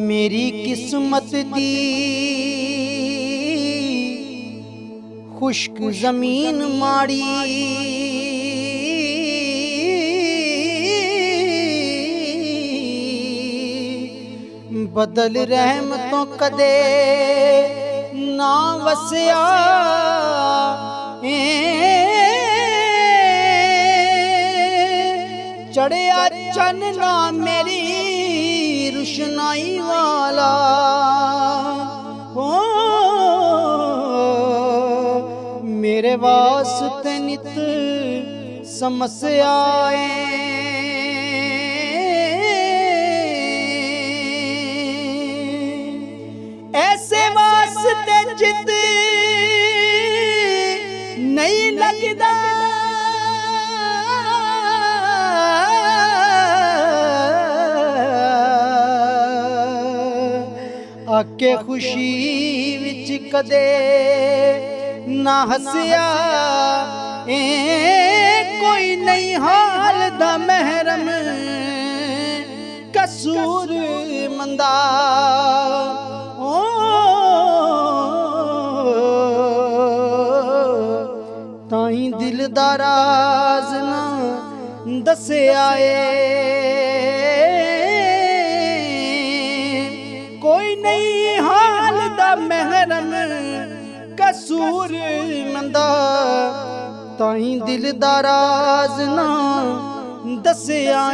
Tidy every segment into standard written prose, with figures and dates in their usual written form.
मेरी किस्मत दी खुश्क जमीन माड़ी, बदल रहमतों कदे ना वसिया चढ़िया चन्ना मेरी रुशनाई वाला हो। मेरे वास्ते नित समस्याएं ऐसे वास्ते जित नहीं लगदा आके खुशी विच कदे ना हसिया कोई नहीं हाल दा महरम कसूर मंदा ताई दिल दा राज ना दस्या कोई नहीं हाल दा महरम कसूर मंदा ताई दिल दा राज ना दस्या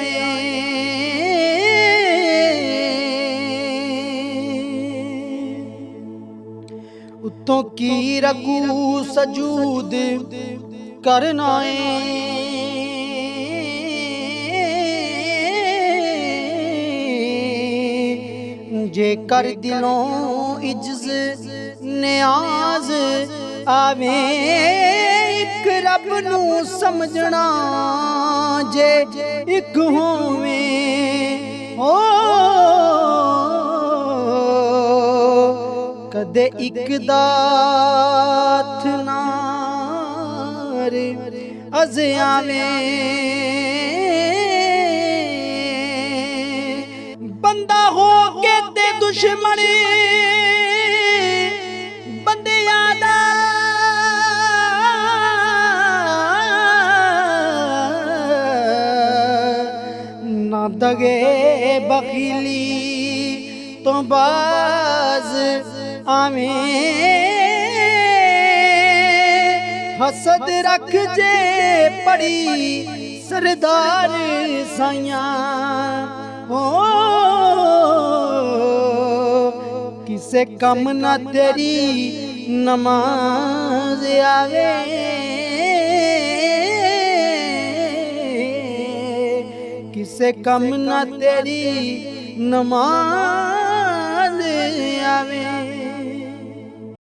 उत्तों की रकू सजूद करना जे कर दिलों इज्ज नियाज आवे एक रब नू समझना जे एक होवे ओ कदे एक दाथ नार अज आवे बंदा हो के ते दुश्मन बंदियां दा ना दगे बखीली तो बाज आवे हसद रख जे पड़ी सरदार साइया हो किसे कम ना तेरी नमाज आवे किसे कम ना तेरी नमाज आवे।